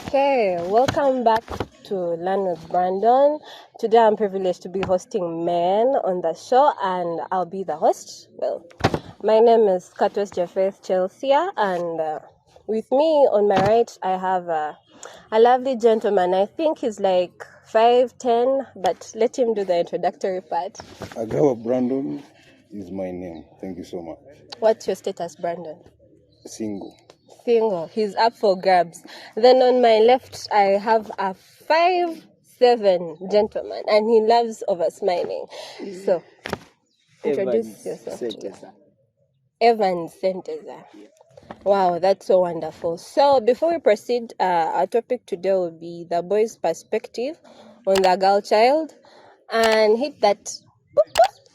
Okay, welcome back to Learn with Brandon. Today I'm privileged to be hosting men on the show, and I'll be the host. Well, my name is Katwesigye Chelesea, and with me on my right I have a lovely gentleman. I think he's like 5'10", but let him do the introductory part. Agaba Brandon is my name. Thank you so much. What's your status, Brandon? Single. He's up for grabs. Then on my left, I have a 5'7" gentleman, and he loves over smiling. So, introduce yourself to us. Ssenteza. Wow, that's so wonderful. So, before we proceed, our topic today will be the boy's perspective on the girl child, and hit that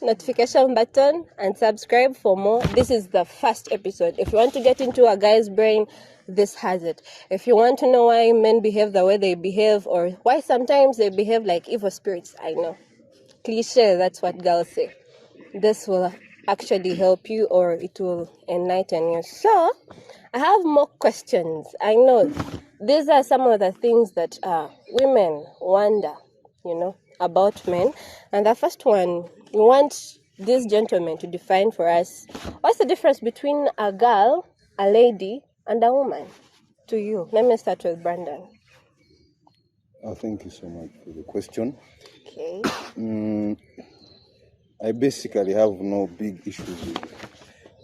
notification button and subscribe for more. This is the first episode. If you want to get into a guy's brain, this has it. If you want to know why men behave the way they behave, or why sometimes they behave like evil spirits, I know, cliche, that's what girls say, this will actually help you, or it will enlighten you. So I have more questions. I know these are some of the things that women wonder, about men. And the first one, we want this gentleman to define for us, what's the difference between a girl, a lady, and a woman to you? Let me start with Brandon. Thank you so much for the question. Okay. I basically have no big issues with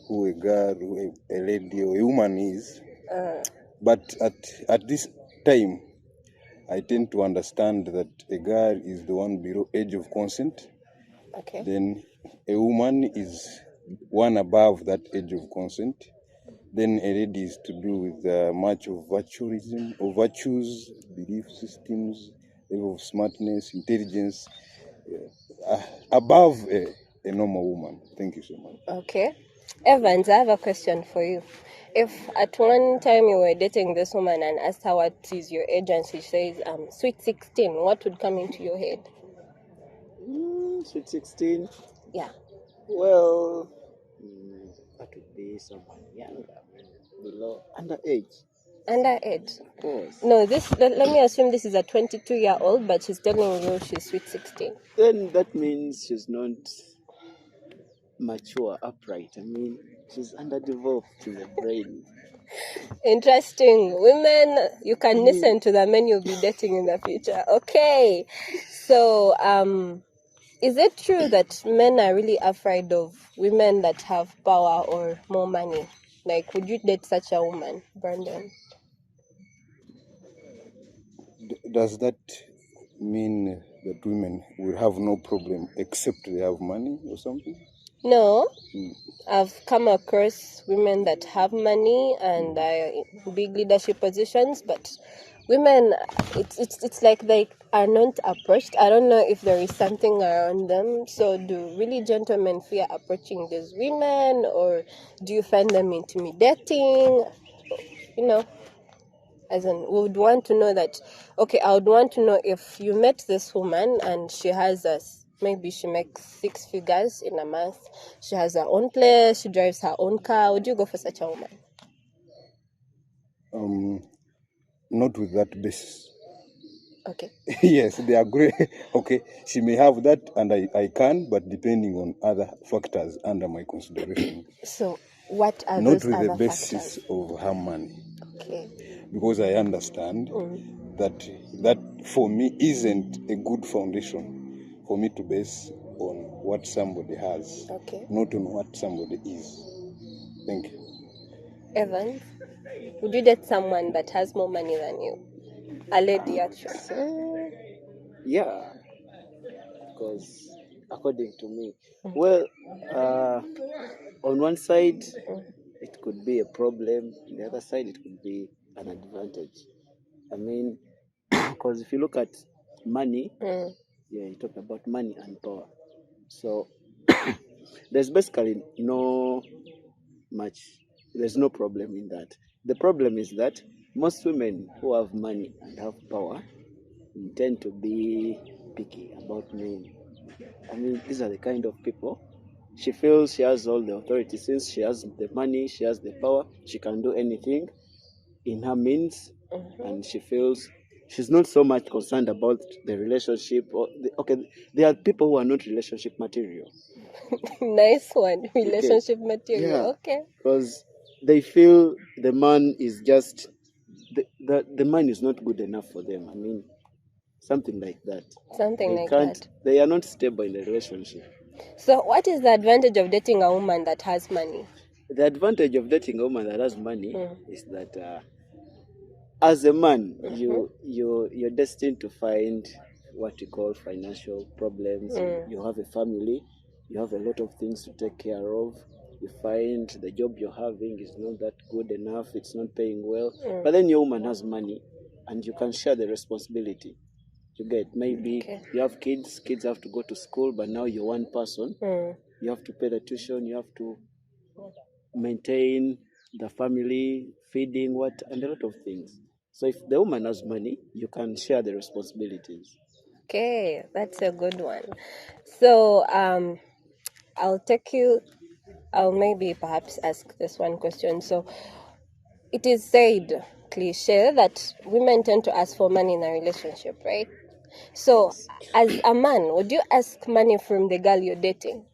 who a girl, who a lady, or a woman is. But at this time, I tend to understand that a girl is the one below age of consent. Okay. Then a woman is one above that age of consent. Then a lady is to do with much of virtualism, or virtues, belief systems, level of smartness, intelligence, above a normal woman. Thank you so much. Okay. Evans, I have a question for you. If at one time you were dating this woman and asked her what is your age and she says, sweet 16, what would come into your head? Sweet 16? Yeah. Well, that would be someone younger, below, underage. Underage? Of course. No, let me assume this is a 22-year-old, but she's telling you she's sweet 16. Then that means she's not mature, upright. I mean, she's underdeveloped in the brain. Interesting. Women, you can listen to the men you'll be dating in the future. Okay. So, is it true that men are really afraid of women that have power or more money? Like, would you date such a woman, Brandon? Does that mean that women will have no problem except they have money or something? No. I've come across women that have money and are in big leadership positions, but women, it's like they are not approached. I don't know if there is something around them. So do really gentlemen fear approaching these women, or do you find them intimidating? As in, we would want to know that, okay, I would want to know if you met this woman and she has maybe she makes 6 figures in a month, she has her own place, she drives her own car, would you go for such a woman? Not with that basis. Okay. Yes, they are great. Okay, she may have that and I can, but depending on other factors under my consideration. So what are not those with other the basis factors? of her money. Okay. Because I understand that for me isn't a good foundation for me to base on what somebody has, Okay. not on what somebody is. Thank you. Evans, would you date someone that has more money than you? A lady, actually. Yeah, because according to me, well, on one side, it could be a problem. On the other side, it could be an advantage. I mean, because if you look at money, yeah, you talk about money and power. So there's basically there's no problem in that. The problem is that most women who have money and have power tend to be picky about men. I mean, these are the kind of people. She feels she has all the authority. Since she has the money, she has the power, she can do anything in her means and she feels she's not so much concerned about the relationship. Okay, there are people who are not relationship material. Nice one. Okay. Relationship material. Yeah, Okay. because they feel the man is just the man is not good enough for them. I mean, something like that. Something They like can't. that. They are not stable in the relationship. So, what is the advantage of dating a woman that has money? The advantage of dating a woman that has money Mm. is that as a man, Mhm. you're destined to find what you call financial problems. You have a family, you have a lot of things to take care of. You find the job you're having is not that good enough, it's not paying well. But then your woman has money and you can share the responsibility. You get, maybe Okay. you have kids have to go to school, but now you're one person. You have to pay the tuition, you have to maintain the family, feeding, and a lot of things. So if the woman has money, you can share the responsibilities. Okay, that's a good one. So, I'll maybe perhaps ask this one question. So, it is said, cliche, that women tend to ask for money in a relationship, right? So, Yes. as a man, would you ask money from the girl you're dating?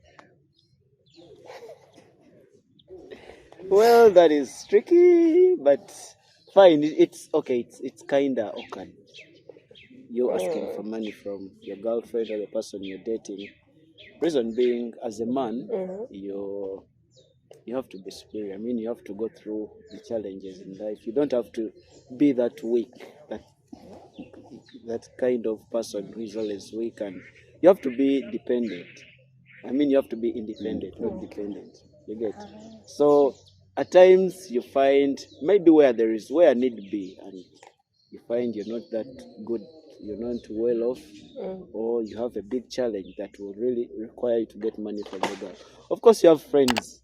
Well, that is tricky, but fine. It's okay. It's kinda awkward. You asking for money from your girlfriend or the person you're dating. Reason being, as a man, you have to be superior. I mean, you have to go through the challenges in life. You don't have to be that weak, that kind of person who is always weak, and you have to be dependent. I mean, you have to be independent, not dependent. You get? So at times you find maybe where need be, and you find you're not that good, you're not well off, or you have a big challenge that will really require you to get money from the girl. Of course, you have friends.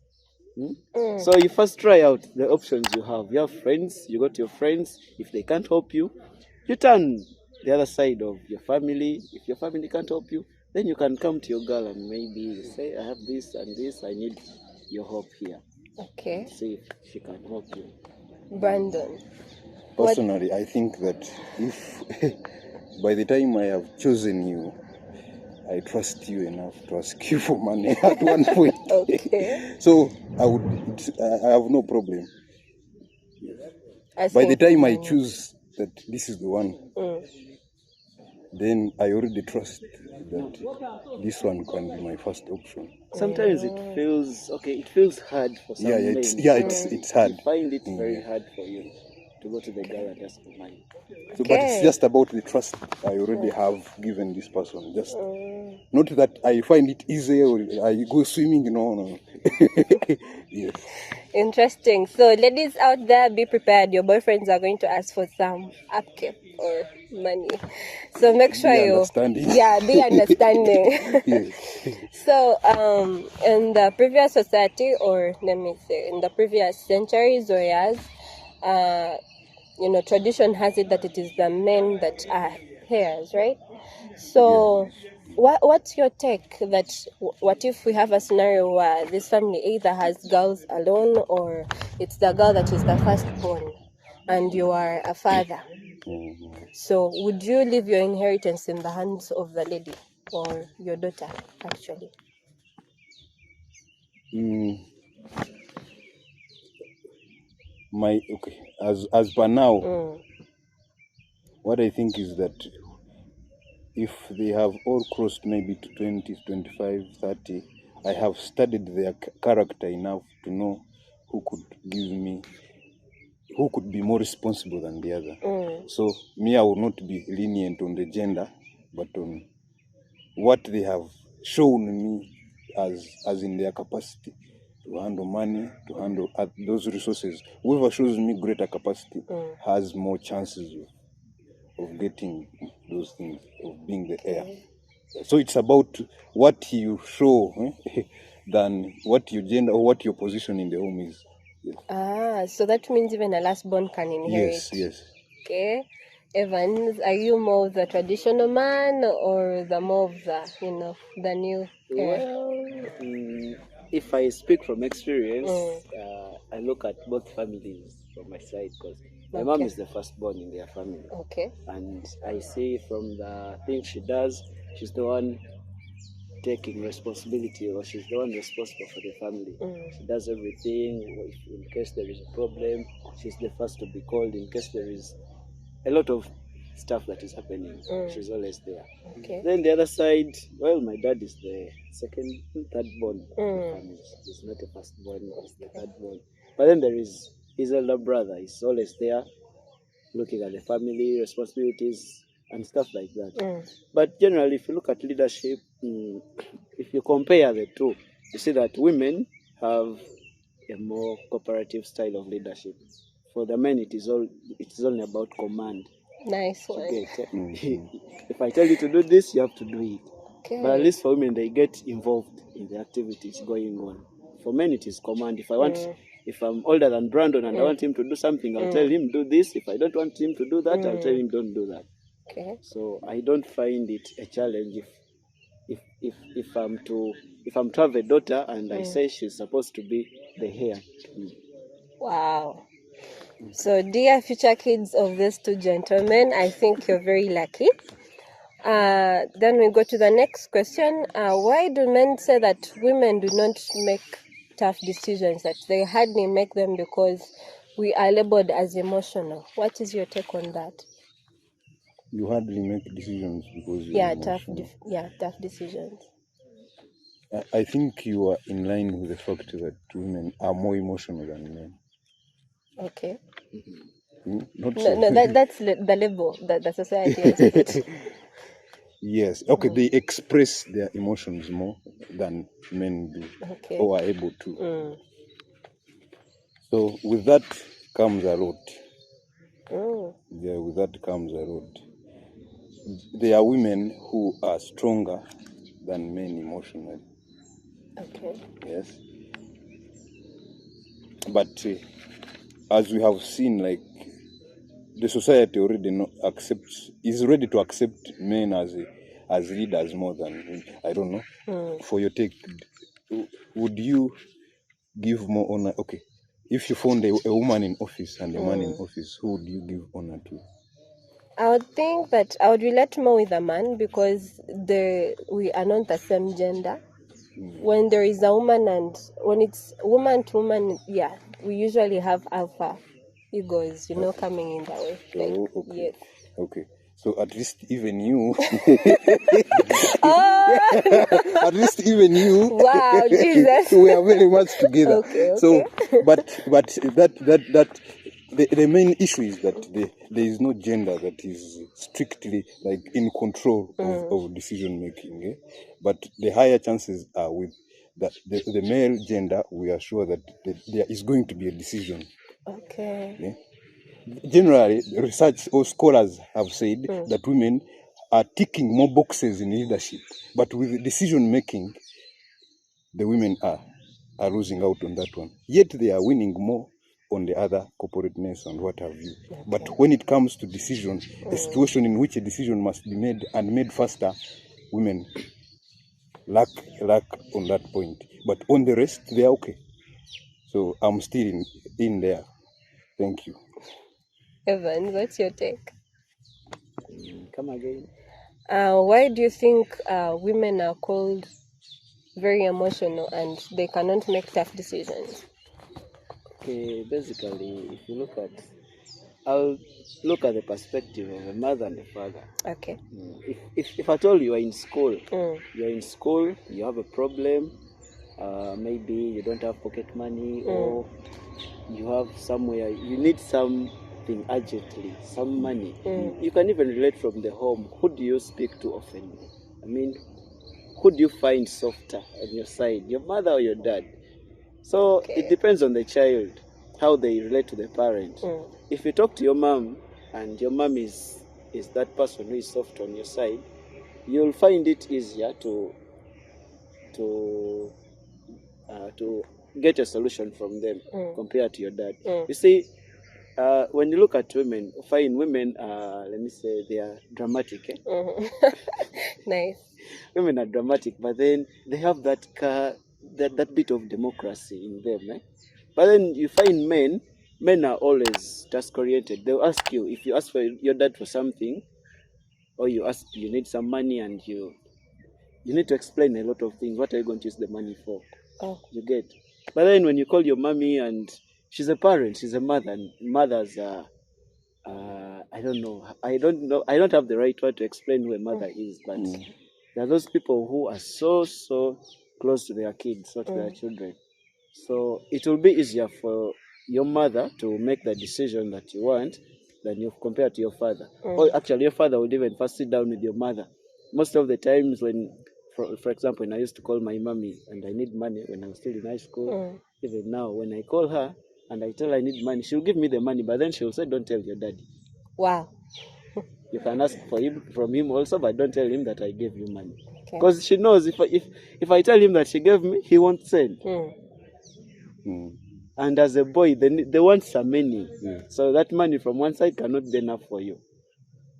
So you first try out the options you have. You have friends, you go to your friends. If they can't help you, you turn the other side of your family. If your family can't help you, then you can come to your girl and maybe say, I have this and this, I need your help here. Okay. See if she can help you. Brandon. What? Personally, I think that if by the time I have chosen you, I trust you enough to ask you for money at one point. Okay. So I have no problem. By Asking the for time I money. choose that this is the one, then I already trust that this one can be my first option. Sometimes it feels okay. It feels hard for some men. It's hard. I find it very hard for you to go to the girl and ask for money. So, but it's just about the trust I already have given this person. Just not that I find it easy or I go swimming. No. Yes. Interesting. So, ladies out there, be prepared. Your boyfriends are going to ask for some upkeep or money. So make sure Be you, understanding. be understanding. Yes. So, in the previous society, or let me say, in the previous centuries or years, tradition has it that it is the men that are heirs, right? So, what's your take that what if we have a scenario where this family either has girls alone or it's the girl that is the firstborn and you are a father? So, would you leave your inheritance in the hands of the lady or your daughter, actually? As per now, what I think is that if they have all crossed maybe to 20, 25, 30, I have studied their character enough to know who could be more responsible than the other. So me, I will not be lenient on the gender, but on what they have shown me as in their capacity to handle money, to handle those resources. Whoever shows me greater capacity has more chances of getting those things, of being the heir. So it's about what you show than what your gender or what your position in the home is. Yes. So that means even a last born can inherit. Yes. Okay. Evans, are you more of the traditional man or the more of the new heir? Well, if I speak from experience, I look at both families from my side because My mom is the firstborn in their family. Okay. And I see from the things she does, she's the one taking responsibility, or she's the one responsible for the family. She does everything. In case there is a problem, she's the first to be called. In case there is a lot of stuff that is happening, she's always there. Okay. Then the other side, well, my dad is the third born of the family. He's not a firstborn, he's the third born. But then there is his elder brother. He's always there, looking at the family responsibilities and stuff like that. But generally, if you look at leadership, if you compare the two, you see that women have a more cooperative style of leadership. For the men, it is only about command. Nice one. If I tell you to do this, you have to do it. Okay. But at least for women, they get involved in the activities going on. For men, it is command. If I'm older than Brandon and I want him to do something, I'll tell him do this. If I don't want him to do that, I'll tell him don't do that. Okay. So I don't find it a challenge if I'm to have a daughter and I say she's supposed to be the heir to me. Wow. So, dear future kids of these two gentlemen, I think you're very lucky. Then we go to the next question. Why do men say that women do not make tough decisions, that they hardly make them because we are labeled as emotional? What is your take on that? You hardly make decisions because you're emotional. Tough decisions. I think you are in line with the fact that women are more emotional than men. Okay. That's the label that the society has put. Yes. Okay. They express their emotions more than men do, or are able to. So with that comes a lot. Yeah, with that comes a lot. There are women who are stronger than men emotionally. Okay. Yes. But as we have seen, like, the society already is ready to accept men as leaders more than women. I don't know. For your take, would you give more honor? Okay, if you found a woman in office and a man in office, who would you give honor to? I would think that I would relate more with a man because we are not the same gender. When there is a woman and when it's woman to woman, we usually have alpha egos, coming in that way. So, okay. Yes. Okay. So at least even you, Oh! at least even you, wow, Jesus, we are very much together. Okay. So, but that the main issue is that there is no gender that is strictly like in control of decision making. But the higher chances are with the male gender. We are sure that there is going to be a decision. Okay. Yeah? Generally, research or scholars have said that women are ticking more boxes in leadership, but with decision making, the women are losing out on that one. Yet they are winning more on the other corporateness and what have you. Okay. But when it comes to decision, a situation in which a decision must be made and made faster, women lack on that point. But on the rest, they are okay. So I'm still in there. Thank you. Evan, what's your take? Come again. Why do you think women are called very emotional and they cannot make tough decisions? Okay, basically, if you I'll look at the perspective of a mother and a father. Okay. If at all you are in school, you have a problem, maybe you don't have pocket money or you have somewhere, you need something urgently, some money. You can even relate from the home. Who do you speak to often? I mean, who do you find softer on your side, your mother or your dad? So it depends on the child, how they relate to the parent. If you talk to your mom and your mom is that person who is soft on your side, you'll find it easier to get a solution from them compared to your dad. You see, when you look at women, women, let me say, they are dramatic. Nice. Women are dramatic, but then they have that bit of democracy in them. But then you find men, men are always task oriented. They'll ask you, if you ask for your dad for something, or you need some money, and you need to explain a lot of things. What are you going to use the money for? Oh. You get. But then when you call your mommy, and she's a parent, she's a mother, and mothers are, I don't know. I don't have the right word to explain who a mother is, but there are those people who are so close to their kids, or to their children. So it will be easier for your mother to make the decision that you want than you compared to your father. Or actually, your father would even first sit down with your mother. Most of the times when, for example, when I used to call my mommy and I need money when I was still in high school, even now, when I call her and I tell her I need money, she'll give me the money, but then she'll say, don't tell your daddy. Wow. You can ask from him also, but don't tell him that I gave you money. Okay. Because she knows if I tell him that she gave me, he won't send. And as a boy, the wants are many. So that money from one side cannot be enough for you.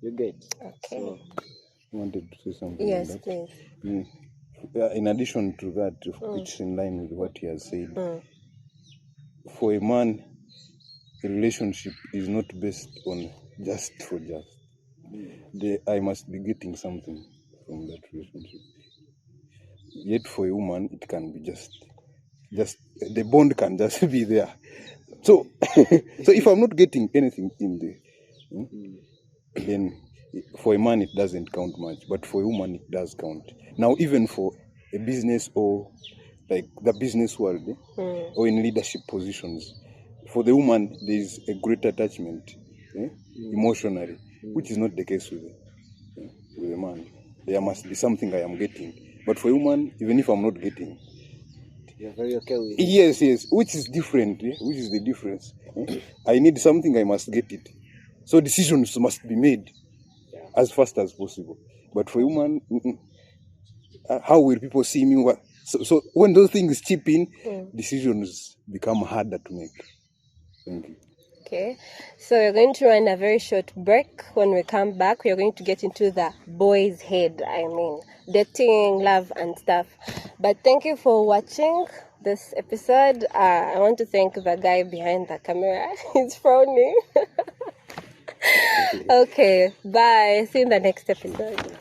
You get? Okay. So, I wanted to say something. Yes, on that. please. In addition to that, it's in line with what he has said. For a man, a relationship is not based on just for just. I must be getting something from that relationship. Yet for a woman, it can be just the bond can just be there. So, so if I'm not getting anything in there, then for a man it doesn't count much, but for a woman it does count. Now, even for a business, or like the business world, or in leadership positions, for the woman there is a great attachment, emotionally, which is not the case with a man. There must be something I am getting, but for a woman, even if I'm not getting, you're very okay with it. Yes, which is different, which is the difference. I need something, I must get it. So decisions must be made as fast as possible. But for a woman, how will people see me? So when those things chip in, decisions become harder to make. Thank you. Okay, so we're going to run a very short break. When we come back, we're going to get into the boy's head. I mean, dating, love, and stuff. But thank you for watching this episode. I want to thank the guy behind the camera. He's frowning. Okay, bye. See you in the next episode.